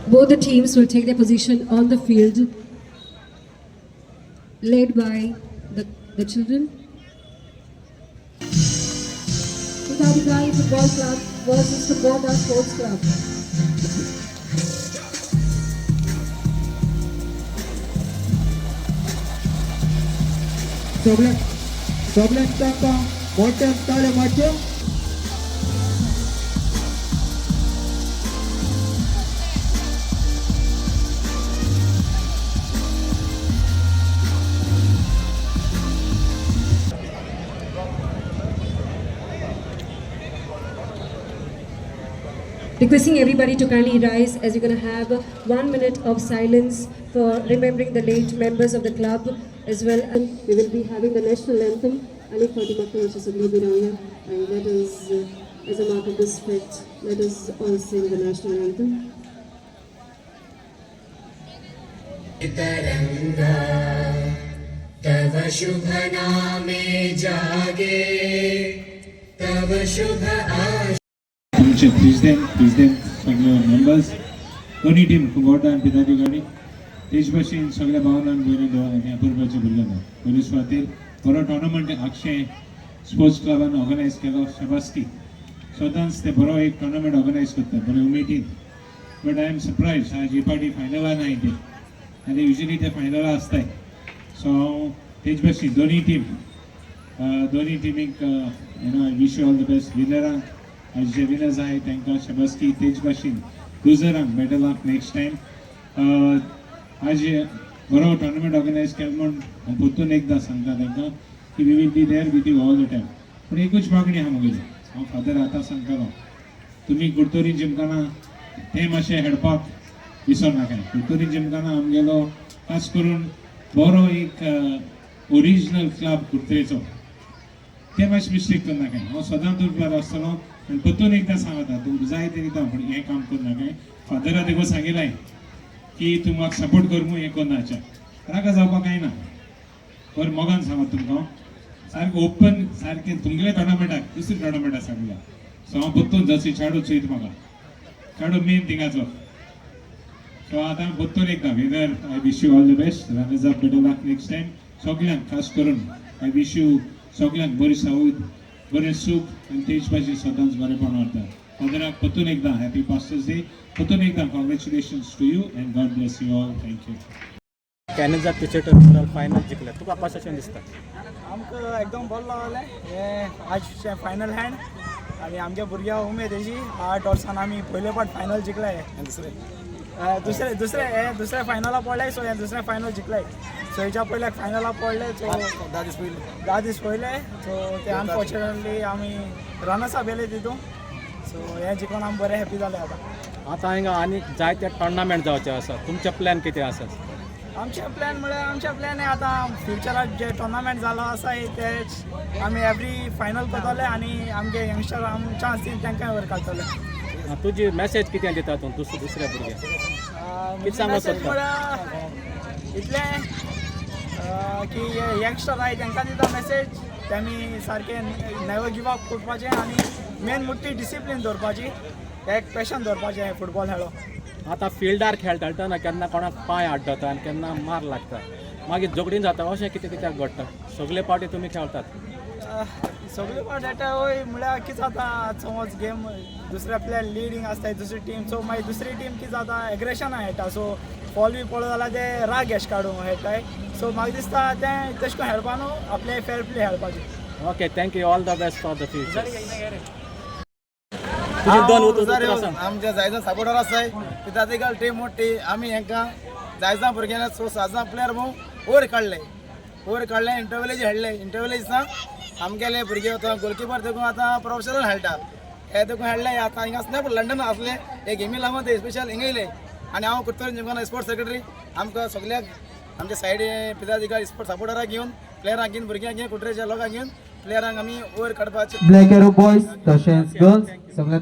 Both the teams will take their position on the field, led by the children. Pitadigai Football Club versus Kubota Sports Club. सगळ्यांचा मोठ्या ताळ्यामाचे Requesting everybody to kindly rise as you're going to have 1 minute of silence for remembering the late members of the club as well. And we will be having the national anthem. Ali Fatima Kawachasubli, and let us, as a mark of respect, let us all sing the national anthem. तरंगा तव शुभ नामे जागे तव शुभ आश please them सगळे members दोन्ही team Kubota आणि पिताजी गाडी तेज भाशेन सगळ्या भावनांक बरें आनी अपूर्वाचें भुरलें बरे सुवातेर बरो टोर्नामेंट अक्षय स्पोर्ट्स क्लबान ऑर्गनायज केलो शेबास्की सदांच ते बरो एक टोर्नामेंट ऑर्गनायज करता बरे उमेदीन बट आय एम सरप्रायज आज ही पार्टी फायनलान आहाय ते आनी युजली ते फायनला आसताय सो हांव तेज भाशेन दोन्ही टिमीक I wish you all the best विनरांक आज जे विनर्स आहाय तांकां शेबास्की तेज भाशेन लुजरांक बेटर लक नेक्स्ट टायम आज बरो टोर्नामेंट ऑर्गनायज केलो म्हूण हांव परतून एकदां सांगता तांकां की we will be there with you all the time पूण एकूच मागणी आहा म्हगेली हांव फादर आतां सांगतालो तुमी कुडतोरी जिमखाना तें मातशें हेडपाक विसर नाका कुडतोरी जिमखाना आमगेलो खास करून बरो एक ओरिजिनल क्लब कुडतरेचो तें मातशें मिस्टेक करनाका हांव सदांच उरपार आसतलो आनी परतून एकदां सांगता तुमकां जाय तें दिता पूण हें काम करनाका फादरा देखून सांगिलाय की तूं म्हाका सपोर्ट कर म्हूण हें करनाच्या रागा जावपाक कांय ना बरें मोगान सांगता तुमकां सारकें ओपन सारकें तुमगेल्या टोर्नामेंटाक दुसरी टोर्नामेंट आसा सांगला सो हांव परतून जशी चाडू चोयता म्हाका चाडू मेन थिंगाचो सो आतां परतून एकदां winner I wish you all the best runners up better luck next time सगळ्यांक खास करून आय विश यू सगळ्यांक बरी सावूद बरें सूख आनी तेज भाशेन सदांच बरेंपण व्हरता फादराक परतून एकदां हॅपी पास्टर्स डे परतून एकदां congratulations to you and god bless you all thank you कॅनेजा टिचर टर्मिनल फायनल जिखले तुका कशें दिसता आमकां एकदम बरो लागलें हे आज फायनल हँड आनी आमच्या भुरग्यांक उमेद हेजी 8 वर्सान आमी पयले फावट फायनल जिखले दुसरे फायनला पडले सो हे दुसरे फायनल जिखले सो हेच्या पयले फायनला पडले सो 10 दीस पयले सो ते अनफॉर्च्युनेटली आमी रनर्सां गेले तितून सो हे जिखून आमी बरे हॅपी जाले आतां हिंगा आनी जायते टोर्नामेंट जावचे आसा तुमचे प्लॅन कितें आसा आमचे प्लॅन म्हळ्यार आमचे प्लॅन हे आतां फ्युचराक जे टोर्नामेंट जालो आसा तेच आमी एवरी फायनल करतले आनी आमगे यंगस्टर आमी चान्स दिवन तांकां वयर काडटले तुजी मॅसेज कितें दिता तूं दुसऱ्या भुरग्यांक कितें सांगूंक सोदता इतलें की यंगस्टर आहाय तांकां दिता मॅसेज तेमी सारकें नेवर गिव अप करपाचें आनी मेन मुट्टी डिसिप्लीन दवरपाची एक पॅशन दवरपाचें फुटबॉल खेळप आतां फिल्डार खेळटना केन्ना कोणाक पांय आड्डता आनी केन्ना मार लागता मागीर झगडीन जाता अशें कितें कित्याक घडटा सगळे पावटी तुमी खेळटात सगळे पावटी खेळटा वय म्हळ्यार कितें जाता समज गेम दुसऱ्या प्लेयर लिडींग आसताय दुसरी टीम सो मागीर दुसरी टीम कितें जाता एग्रेशना खेळटा सो फॉल बी पळोवं जाल्यार ते राग एश काडूंक खेळटाय सो म्हाका दिसता तें तशें करून खेळपा न्हू आपले फेर प्ले खेळपाचें okay thank you all the best for the future आमचे जायजा सपोर्टर आसाय पिताची गल टीम मोठी आमी हेंकां जायजा भुरग्यांना सो 7 प्लेयर वयर काडले इंटरव्यूलेज खेळले इंटरव्यूलेज दिसा आमगेले भुरगे गोलकीपर देखून आतां प्रोफेशनल खेळटा हे देखून खेळले आतां हिंगा आसले पूण लंडन आसले हे गेमी लागून ते स्पेशल हिंगा येयले आनी हांव कुडतोरी जिमखाना स्पोर्ट्स सेक्रेटरी आमकां सगळ्याक आमच्या सायडीन पिताची गल स्पोर्ट्स सपोर्टराक घेवन प्लेयरांक घेवन भुरग्यांक घेवन कुडतरेच्या लोकांक घेवन प्लेयरांक आमी वयर काडपाचें ब्लॅक एरो बॉयज तशेंच गर्ल्स सगळे